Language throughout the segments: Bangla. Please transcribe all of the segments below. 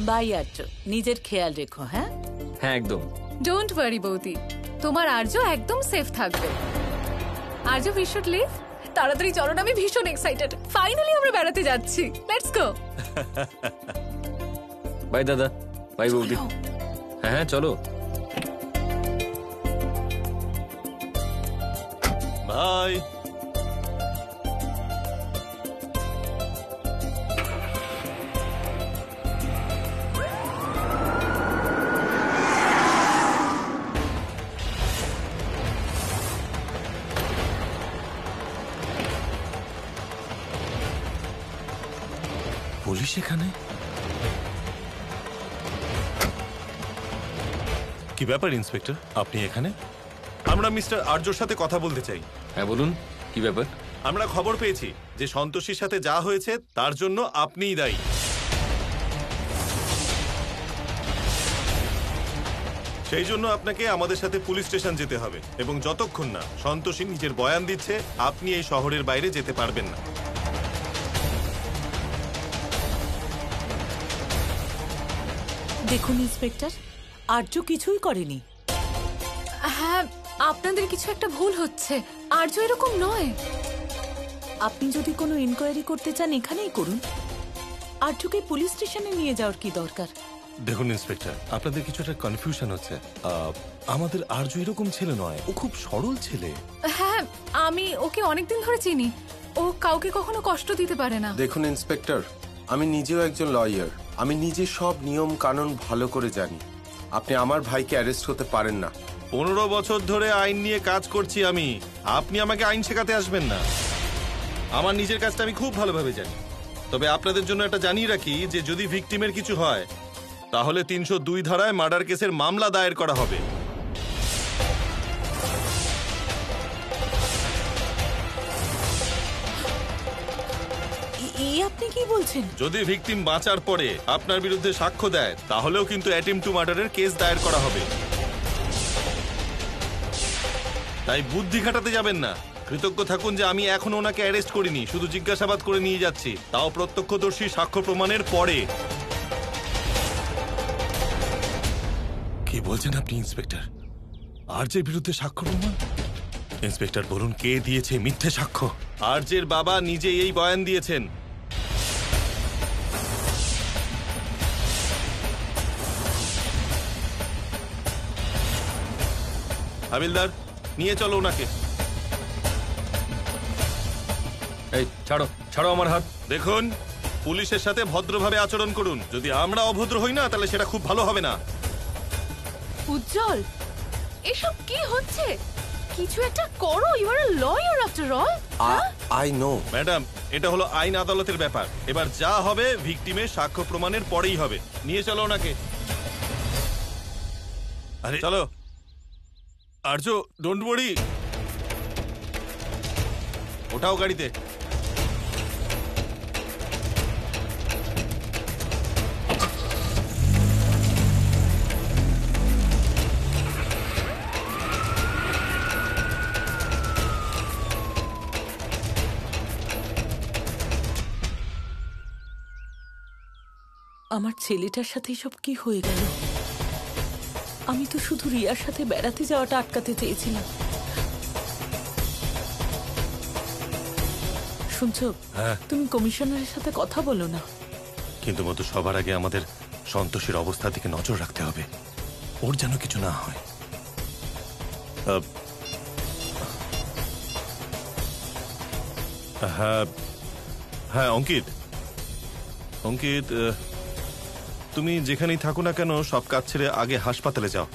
বাই আর্য, নিজের খেয়াল রেখো। হ্যাঁ হ্যাঁ একদম। ডোন্ট ওয়ারি বৌদি, তোমার আর্য একদম সেফ থাকবে। আর্য উই শুড লিভ। তাড়াতাড়ি চলো না, আমি ভীষণ এক্সাইটেড। ফাইনালি আমরা বেড়াতে যাচ্ছি, লেটস গো। বাই দাদা, বাই বৌদি। হ্যাঁ হ্যাঁ চলো। বাই। পুলিশ এখানে? কি ব্যাপার ইন্সপেক্টর, আপনি এখানে? আমরা মিস্টার আর্যর সাথে কথা বলতে চাই। হ্যাঁ বলুন, কি ব্যাপার? আমরা খবর পেয়েছি যে সন্তোষীর সাথে যা হয়েছে তার জন্য আপনিই দায়ী। সেই জন্য আপনাকে আমাদের সাথে পুলিশ স্টেশন যেতে হবে, এবং যতক্ষণ না সন্তোষী নিজের বয়ান দিচ্ছে আপনি এই শহরের বাইরে যেতে পারবেন না। দেখুন ইন্সপেক্টর, আর্য কিছুই করেনি। হ্যাঁ, আপনাদের কিছু একটা ভুল হচ্ছে। আর্য এরকম নয়। আপনি যদি কোনো ইনকোয়ারি করতে চান এখানেই করুন। আর্যকে পুলিশ স্টেশনে নিয়ে যাওয়ার কি দরকার? দেখুন ইন্সপেক্টর, আপনাদের কিছু একটা কনফিউশন হচ্ছে। আমাদের আর্য এরকম ছেলে নয়, ও খুব সরল ছেলে। হ্যাঁ, আমি ওকে অনেকদিন ধরে চিনি। ও কাউকে কখনো কষ্ট দিতে পারে না। দেখুন ইন্সপেক্টর, আমি নিজেও একজন লয়ার। আমি নিজে সব নিয়ম কানুন ভালো করে জানি। আপনি আমার ভাইকে অ্যারেস্ট করতে পারেন না। 15 বছর ধরে আইন নিয়ে কাজ করছি আমি। আপনি আমাকে আইন শেখাতে আসবেন না। আমার নিজের কাজটা আমি খুব ভালোভাবে জানি। তবে আপনাদের জন্য একটা জানিয়ে রাখি যে যদি ভিকটিমের কিছু হয় তাহলে 302 ধারায় মার্ডার কেসের মামলা দায়ের করা হবে। আপনি কি বলছেন? যদি ভিকটিম বাঁচার পরে আপনার বিরুদ্ধে সাক্ষ্য দেয় তাহলেও কিন্তু অ্যাটেম্পট টু মার্ডারের কেস দায়ের করা হবে। তাই বুদ্ধি খাটাতে যাবেন না। কৃতজ্ঞ থাকুন যে আমি এখনো ওনাকে অ্যারেস্ট করিনি, শুধু জিজ্ঞাসাবাদ করে নিয়ে যাচ্ছি, তাও প্রত্যক্ষদর্শী সাক্ষ্য প্রমাণের পরে। কি বলছেন আপনি ইন্সপেক্টর? আর্যের বিরুদ্ধে সাক্ষ্য প্রমাণ? ইন্সপেক্টর বলুন, কে দিয়েছে মিথ্যে সাক্ষ্য? আর্যের বাবা নিজে এই বয়ান দিয়েছেন। হাবিলদার, নিয়ে চলো ওনাকে। এই ছাড়ো, ছাড়ো আমার হাত। দেখুন, পুলিশের সাথে ভদ্রভাবে আচরণ করুন। যদি আমরা অভদ্র হই না তাহলে সেটা খুব ভালো হবে না। উজ্জ্বল, এসব কি হচ্ছে? কিছু একটা করো। You are a lawyer after all. I know madam, এটা হলো আইন আদালতের ব্যাপার। এবার যা হবে ভিকটিমের সাক্ষ্য প্রমাণের পরেই হবে। নিয়ে চলো ওনাকে। আরে চলো। আর্য, ডোন্ট ওয়ারি। ওঠাও গাড়িতে। আমার ছেলেটার সাথে সব কি হয়ে গেল? আমি তো শুধু রিয়ার সাথে বেড়াতে যাওয়াটা আটকাতে চেয়েছিলাম। শুনছো? তুমি কমিশনারের সাথে কথা বলো না। কিন্তু মধু, সবার আগে আমাদের সন্তোষের অবস্থার দিকে নজর রাখতে হবে, ওর যেন কিছু না হয়। হ্যাঁ হ্যাঁ অঙ্কিত, তুমি যেখানেই থাকো না কেন সব কাজ ছেড়ে আগে হাসপাতালে যাও।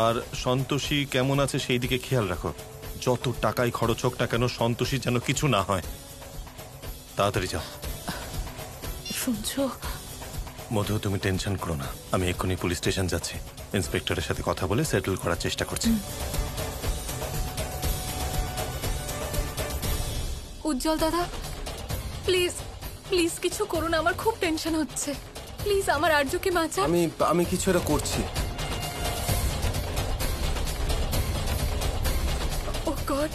আর সন্তোষী কেমন আছে সেই দিকে খেয়াল রাখো। যত টাকাই খরচ হোক না কেন সন্তোষী যেন কিছু না হয়। তাড়াতাড়ি যাও। শুনছো মধু, তুমি টেনশন করো না। আমি এক্ষুনি পুলিশ স্টেশন যাচ্ছি। ইন্সপেক্টরের সাথে কথা বলে সেটেল করার চেষ্টা করছি। উজ্জ্বল দাদা, প্লিজ প্লিজ কিছু করুন। আমার খুব টেনশন হচ্ছে। প্লিজ আমার আর্যকে বাঁচান। আমি কিছু একটা করছি। ও গড,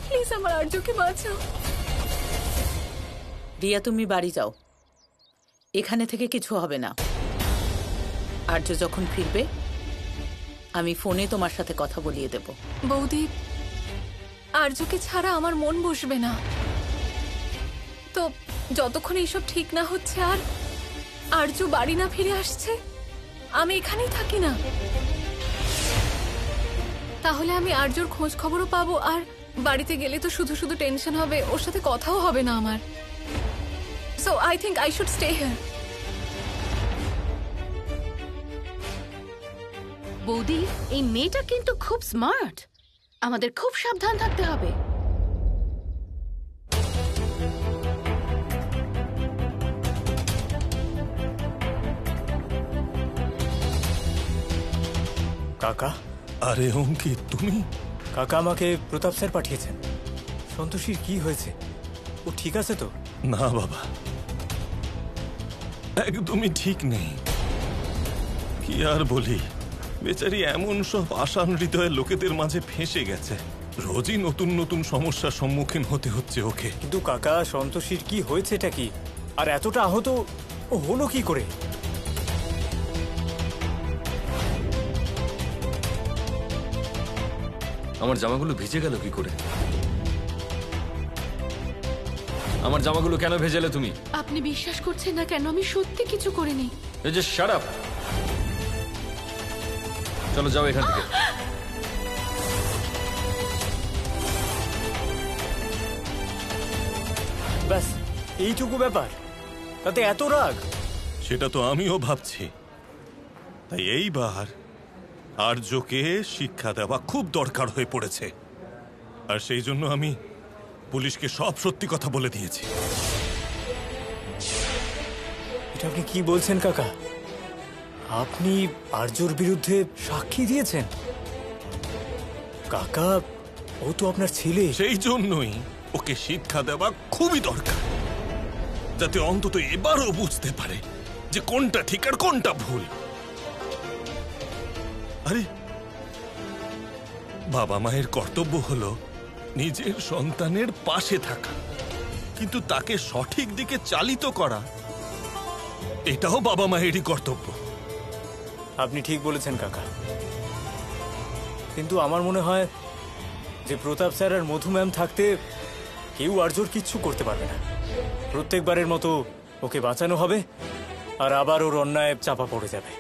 প্লিজ আমার আর্যকে বাঁচাও। রিয়া, তুমি বাড়ি যাও। এখানে থেকে কিছু হবে না। আর্য যখন ফিরবে আমি ফোনে তোমার সাথে কথা বলিয়ে দেব। বৌদি, আর্যকে ছাড়া আমার মন বসবে না। তো যতক্ষণ এইসব ঠিক না হচ্ছে আর আর্য বাড়ি না ফিরে আসছে, আমি এখানেই থাকি না। তাহলে আমি আর্যর খোঁজ খবরও পাবো, আর বাড়িতে গেলে তো শুধু শুধু টেনশন হবে, ওর সাথে কথাও হবে না আমার। So I think I should stay here. বৌদি, এই মেয়েটা কিন্তু খুব স্মার্ট, আমাদের খুব সাবধান থাকতে হবে। কাকা, আরে অঙ্কিত, তুমি? কাকা আমাকে প্রতাপ স্যার পাঠিয়েছেন। সন্তোষীর কি হয়েছে? ও ঠিক আছে তো? না বাবা, একদমই ঠিক নেই। কি আর বলি, বেচারি এমন সব আশান হৃদয়ের লোকেদের মাঝে ফেঁসে গেছে। রোজই নতুন নতুন সমস্যার সম্মুখীন হতে হচ্ছে ওকে। কিন্তু কাকা, সন্তোষীর কি হয়েছেটা কি? আর এতটা আহত ও হলো কি করে? আমার জামাগুলো ভিজে গেল কি করে? আমার জামাগুলো কেন ভেজালে তুমি? আপনি বিশ্বাস করছেন না কেন? আমি সত্যি কিছু করিনি। এই যে শাট আপ! চলো যাও এখান থেকে। ব্যাস এইটুকু ব্যাপার, তাতে এত রাগ? সেটা তো আমিও ভাবছি। তাই এইবার আর্যকে শিক্ষা দেওয়া খুব দরকার হয়ে পড়েছে, আর সেই জন্য আমি পুলিশকে সব সত্যি কথা বলে দিয়েছি। এটা আপনি কি বলছেন কাকা? আপনি আর্যর বিরুদ্ধে সাক্ষী দিয়েছেন? কাকা, ও তো আপনার ছেলে। সেই জন্যই ওকে শিক্ষা দেওয়া খুবই দরকার, যাতে অন্তত এবারও বুঝতে পারে যে কোনটা ঠিক আর কোনটা ভুল। আরে বাবা মায়ের কর্তব্য হলো নিজের সন্তানের পাশে থাকা, কিন্তু তাকে সঠিক দিকে চালিত করা এটাও বাবা মায়েরই কর্তব্য। আপনি ঠিক বলেছেন কাকা, কিন্তু আমার মনে হয় যে প্রতাপ স্যার আর মধু ম্যাম থাকতে কেউ আর্যর কিচ্ছু করতে পারবে না। প্রত্যেকবারের মতো ওকে বাঁচানো হবে, আর আবার ওর অন্যায় চাপা পড়ে যাবে।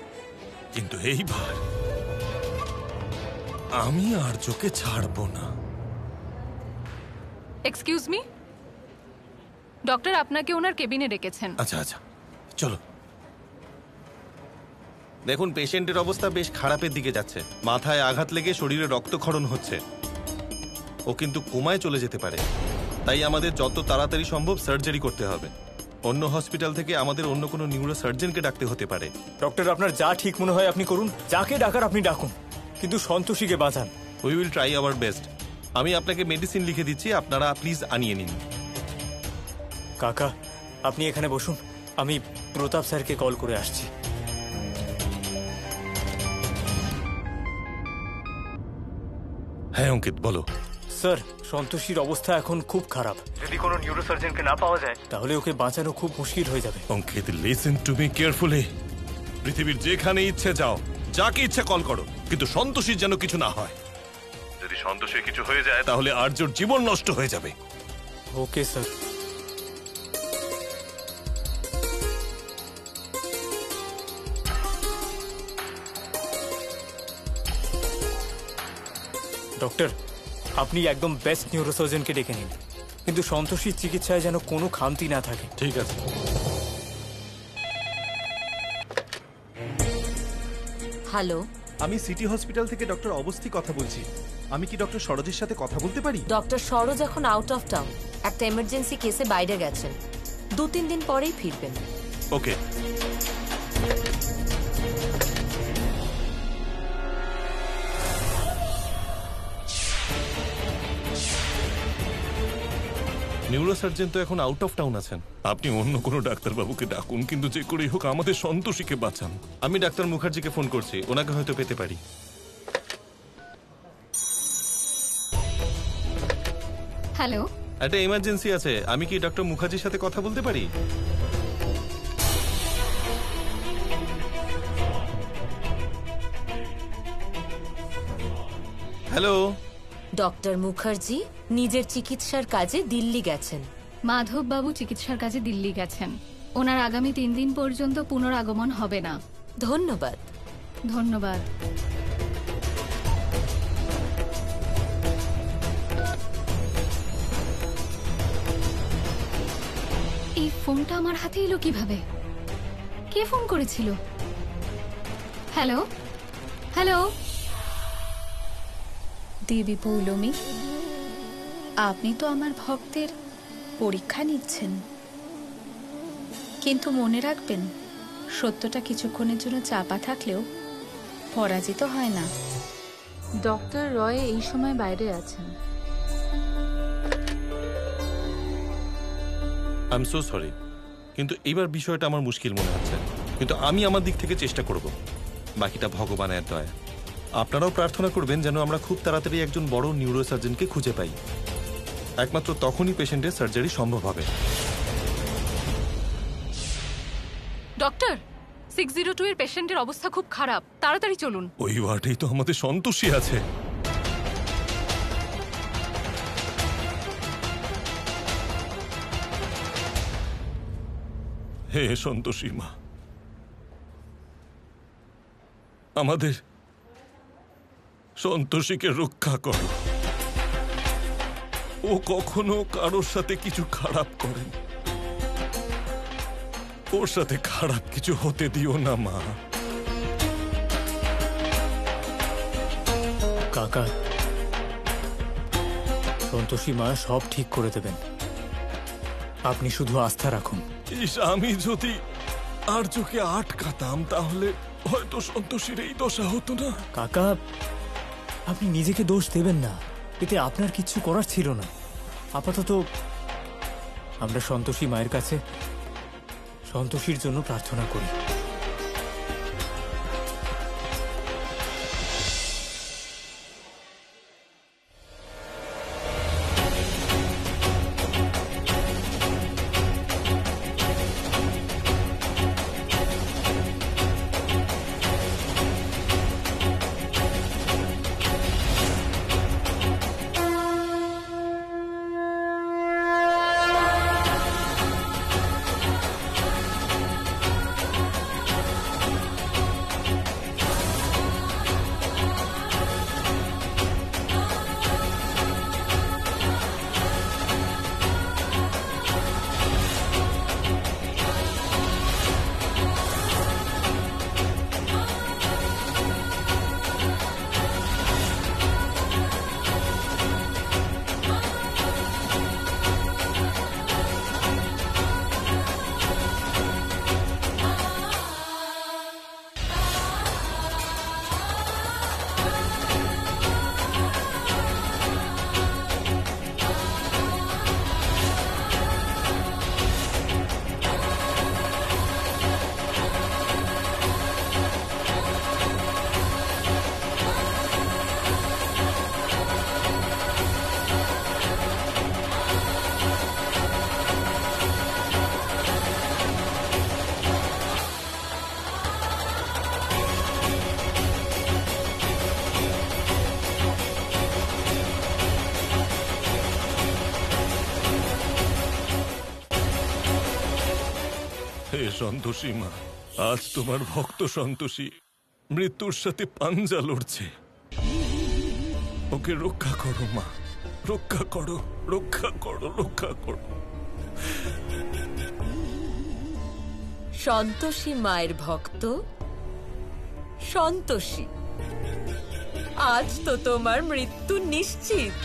কিন্তু এইবার আমি আর্যকে ছাড়বো না। এক্সকিউজ মি, ডক্টর আপনাকে ওনার কেবিনে ডেকেছেন। আচ্ছা আচ্ছা, চলো। দেখুন, পেশেন্টের অবস্থা বেশ খারাপের দিকে যাচ্ছে। মাথায় আঘাত লেগে শরীরে রক্তক্ষরণ হচ্ছে। ও কিন্তু কোমায় চলে যেতে পারে, তাই আমাদের যত তাড়াতাড়ি সম্ভব সার্জারি করতে হবে। অন্য হসপিটাল থেকে আমাদের অন্য কোনো নিউরো সার্জনকে ডাকতে হতে পারে। ডক্টর, আপনার যা ঠিক মনে হয় আপনি করুন, যাকে ডাকার আপনি ডাকুন, কিন্তু সন্তোষীকে বাঁচান। We will try our best. আমি আপনাকে মেডিসিন লিখে দিচ্ছি, আপনারা প্লিজ আনিয়ে নিন। কাকা, আপনি এখানে বসুন, আমি প্রতাপ স্যারকে কল করে আসছি। হ্যাঁ অঙ্কিত, বলো। স্যার, সন্তোষীর অবস্থা এখন খুব খারাপ। যদি কোনো নিউরোসার্জনকে না পাওয়া যায় তাহলে ওকে বাঁচানো খুব মুশকিল হয়ে যাবে। অঙ্কিত, লিসেন টু মি কেয়ারফুলি। পৃথিবীর যেখানে ইচ্ছে যাও, যাকে ইচ্ছে কল করো, কিন্তু সন্তোষীর যেন কিছু না হয়। যদি সন্তোষীর কিছু হয়ে যায় তাহলে আর্যর জীবন নষ্ট হয়ে যাবে। Okay sir. ডক্টর, আপনি একদম বেস্ট নিউরোসার্জনকে ডেকে নিন, কিন্তু সন্তোষীর চিকিৎসায় যেন কোনো খামতি না থাকে। ঠিক আছে। হ্যালো, আমি সিটি হসপিটাল থেকে ডক্টর অবস্থি কথা বলছি। আমি কি ডক্টর সরোজের সাথে কথা বলতে পারি? ডক্টর সরোজ এখন আউট অফ টাউন, একটা এমার্জেন্সি কেসে বাইরে গেছেন। 2-3 দিন পরেই ফিরবেন। ওকে। নিউরোসার্জন তো এখন আউট অফ টাউন আছেন। আপনি অন্য কোনো ডাক্তারবাবুকে ডাকুন, কিন্তু যে করেই হোক আমাদের সন্তোষীকে বাঁচান। আমি ডাক্তার মুখার্জিকে ফোন করছি, ওনাকে হয়তো পেতে পারি। হ্যালো, একটা ইমার্জেন্সি আছে। আমি কি ডক্টর মুখার্জির সাথে কথা বলতে পারি? হ্যালো। ডক্টর মুখার্জি নিজের চিকিৎসার কাজে দিল্লি গেছেন। মাধববাবু চিকিৎসার কাজে দিল্লি গেছেন। ওনার আগামী 3 দিন পর্যন্ত পুনরাগমন হবে না। ধন্যবাদ। ধন্যবাদ। এই ফোনটা আমার হাতে এলো কিভাবে? কে ফোন করেছিল? Hello hello. দেবী পৌলমী, আপনি তো আমার ভক্তের পরীক্ষা নিচ্ছেন, কিন্তু মনে রাখবেন, সত্যটা কিছুক্ষণের জন্য চাপা থাকলেও পরাজিত হয় না। ডক্টর রয় এই সময় বাইরে আছেন। আই এম সো সরি, কিন্তু এইবার বিষয়টা আমার মুশকিল মনে হচ্ছে, কিন্তু আমি আমার দিক থেকে চেষ্টা করব। বাকিটা ভগবানের দয়া। আপনারাও প্রার্থনা করবেন যেন আমরা খুব তাড়াতাড়ি একজন বড় নিউরোসার্জনকে খুঁজে পাই। একমাত্র তখনই পেশেন্টের সার্জারি সম্ভব হবে। ডক্টর, 602 এর পেশেন্টের অবস্থা খুব খারাপ, তাড়াতাড়ি চলুন। ওই ওয়ার্ডেই তো আমাদের সন্তোষী আছে। হে সন্তোষী মা, আমাদের সন্তোষীকে রক্ষা করো। ও কখনো কারোর সাথে কিছু খারাপ করেন, ওর সাথে খারাপ কিছু হতে দিও না মা। কাকা, সন্তোষী মা সব ঠিক করে দেবেন, আপনি শুধু আস্থা রাখুন। ইস, আমি যদি আর্যকে আটকাতাম তাহলে হয়তো সন্তোষীর এই দশা হতো না। কাকা, আপনি নিজেকে দোষ দেবেন না, এতে আপনার কিচ্ছু করার ছিল না। আপাতত আমরা সন্তোষী মায়ের কাছে সন্তোষীর জন্য প্রার্থনা করি। হে সন্তোষী মা, আজ তোমার ভক্ত সন্তোষী মৃত্যুর সাথে পাঞ্জা লড়ছে। ওকে রক্ষা করো মা, রক্ষা করো, রক্ষা করো, রক্ষা করো। সন্তোষী মায়ের ভক্ত সন্তোষী, আজ তো তোমার মৃত্যু নিশ্চিত।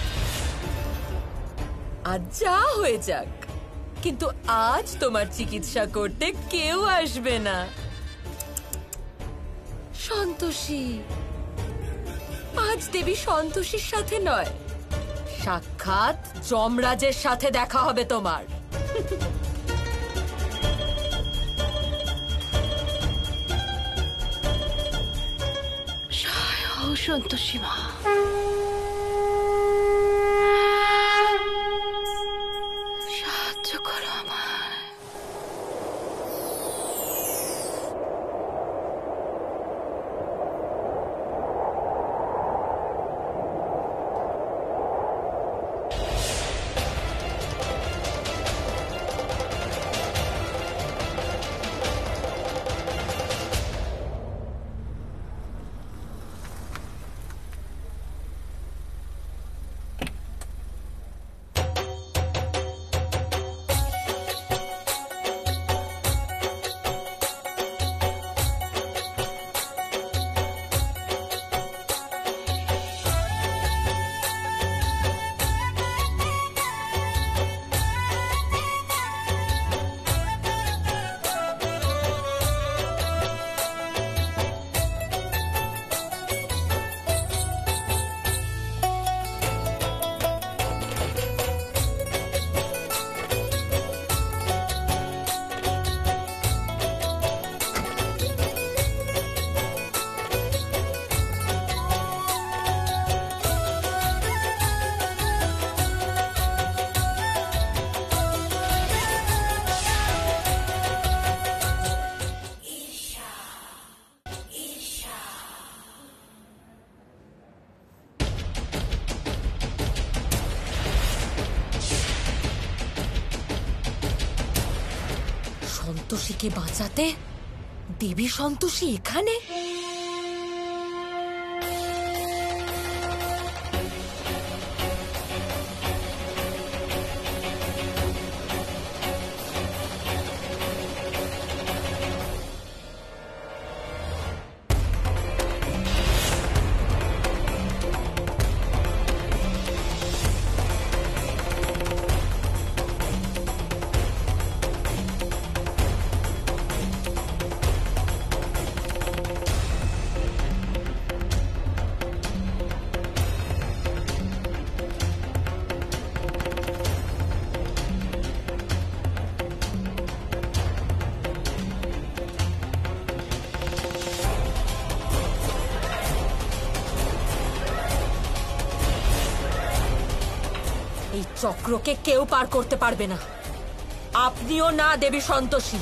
আজ যা হয়ে যাক, কিন্তু আজ তোমার চিকিৎসা করতে কেউ আসবে না। সন্তোষী, আজ দেবী সন্তোষীর সাথে নয়, সাক্ষাৎ যমরাজের সাথে দেখা হবে তোমার। সন্তোষী মা, সাহায্য করো আমায়। সন্তোষীকে বাঁচাতে দেবী সন্তোষী এখানে? এই চক্রকে কেউ পার করতে পারবে না, আপনিও না দেবী সন্তোষী।